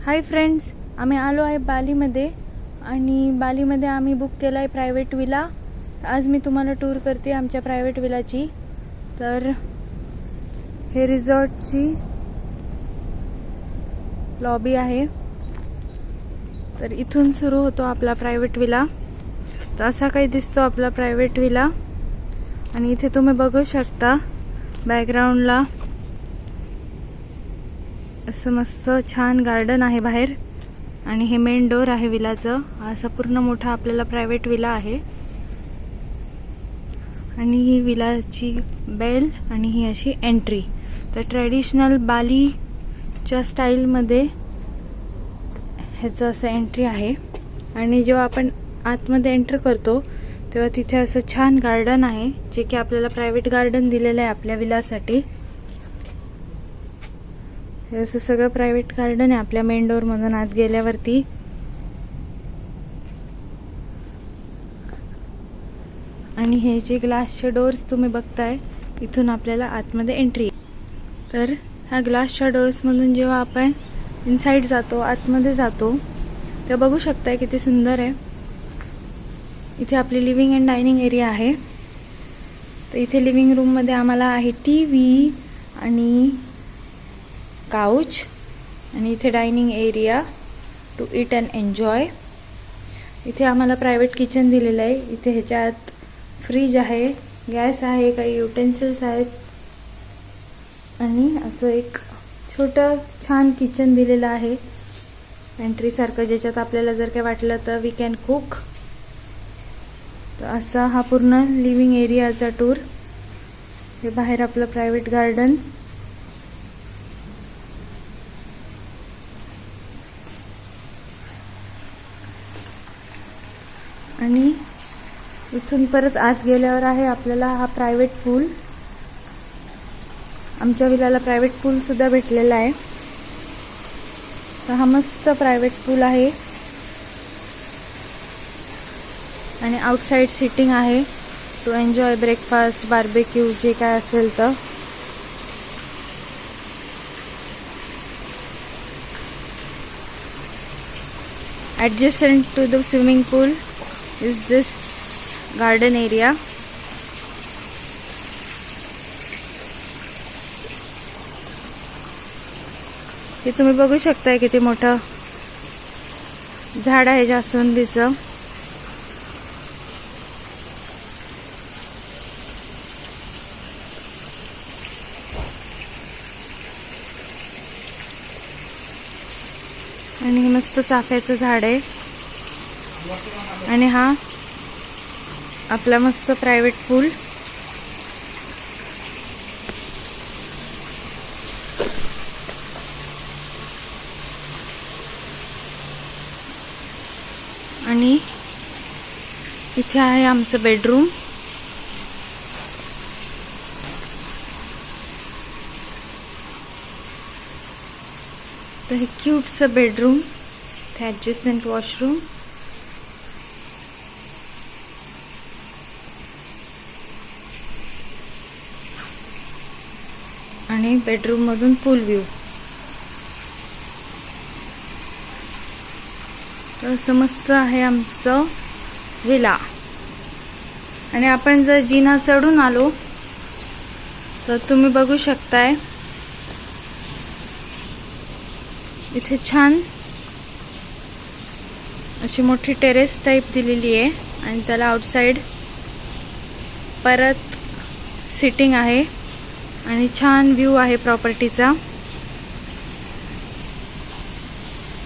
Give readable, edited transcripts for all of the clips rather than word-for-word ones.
Hi friends, आम्ही आलो आहे बालीमध्ये आणि बालीमध्ये आम्ही बुक केला आहे प्रायव्हेट विला। आज मी तुम्हाला टूर करते आमच्या प्रायव्हेट विलाची। तर हे रिसॉर्टची लॉबी आहे। तर इथून सुरू होतो आपला प्रायव्हेट विला। तर असा काही दिसतो आपला प्रायव्हेट विला आणि इथे तुम्ही बघू शकता बॅकग्राऊंडला असं मस्त छान गार्डन आहे बाहेर आणि हे मेन डोर आहे विलाचं। असा पूर्ण मोठा आपल्याला प्रायव्हेट विला आहे आणि ही विलाची बेल आणि ही अशी एंट्री। तर ट्रेडिशनल बालीच्या स्टाईलमध्ये ह्याचं असं एंट्री आहे आणि जेव्हा आपण आतमध्ये एंटर करतो तेव्हा तिथे असं छान गार्डन आहे जे की आपल्याला प्रायव्हेट गार्डन दिलेलं आहे आपल्या विलासाठी। हे असं सगळं प्रायव्हेट गार्डन आहे आपल्या मेन डोर मधून आत गेल्यावरती। आणि हे जे ग्लासचे डोर्स तुम्ही बघताय इथून आपल्याला आतमध्ये एंट्री। तर ह्या ग्लासच्या डोर्स मधून जेव्हा आपण इनसाइड जातो आतमध्ये जातो तेव्हा बघू शकताय किती सुंदर आहे। इथे आपली लिव्हिंग अँड डायनिंग एरिया आहे। तर इथे लिव्हिंग रूम मध्ये आम्हाला आहे टीव्ही आणि काउच आणि इथे dining area to eat and enjoy. इथे आम्हाला प्रायव्हेट किचन दिलेलं आहे। इथे ह्याच्यात फ्रीज आहे, गॅस आहे, काही युटेन्सिल्स आहेत आणि असं एक छोटं छान किचन दिलेलं आहे एंट्री सारखं, ज्याच्यात आपल्याला जर काही वाटलं तर वी कॅन कुक। तर असा हा पूर्ण लिव्हिंग एरियाचा टूर। हे बाहेर आपलं प्रायव्हेट गार्डन आणि इथून परत आत गेल्यावर आहे आपल्याला हा प्रायव्हेट पूल। आमच्या विलाला प्रायव्हेट पूल सुद्धा भेटलेला आहे। तर हा मस्त प्रायव्हेट पूल आहे आणि आउटसाइड सिटिंग आहे टू एन्जॉय ब्रेकफास्ट, बार्बेक्यू जे काय असेल तर। Adjacent to the swimming pool is this garden area. हे तुम्ही बघू शकताय किती मोठं झाड आहे जास्वंदीचं। आणि हे मस्त चाफ्याचं झाड आहे आणि हा आपला मस्त प्रायव्हेट पूल। आणि इथे आहे आमचं बेडरूम। तर हे क्यूटचं बेडरूम, ॲडजस्टंट वॉशरूम आणि बेडरूम मधून पूल व्ह्यू। तर असं मस्त आहे आमचं विला। आणि आपण जर जिना चढून आलो तर तुम्ही बघू शकताय इथे छान अशी मोठी टेरेस टाइप दिलेली आहे आणि त्याला आउटसाइड परत सिटिंग आहे आणि छान व्ह्यू आहे प्रॉपर्टीचा।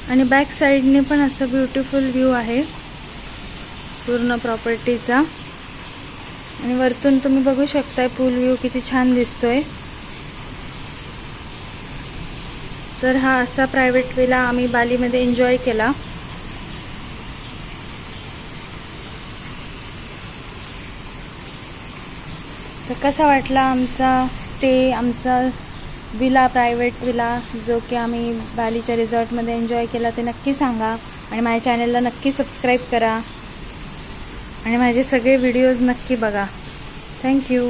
आणि बॅक साइडने पण असं ब्युटिफुल व्ह्यू आहे पूर्ण प्रॉपर्टीचा। आणि वरतून तुम्ही बघू शकताय पूल व्ह्यू किती छान दिसतोय। तर हा असा प्रायव्हेट विला आम्ही बालीमध्ये एन्जॉय केला। तर कसा वाटला आमचा स्टे, आमचा विला, प्रायव्हेट विला जो की आम्ही बालीच्या रिसॉर्टमध्ये एन्जॉय केला ते नक्की सांगा आणि माझ्या चॅनलला नक्की सबस्क्राईब करा आणि माझे सगळे व्हिडिओज नक्की बघा। थँक्यू।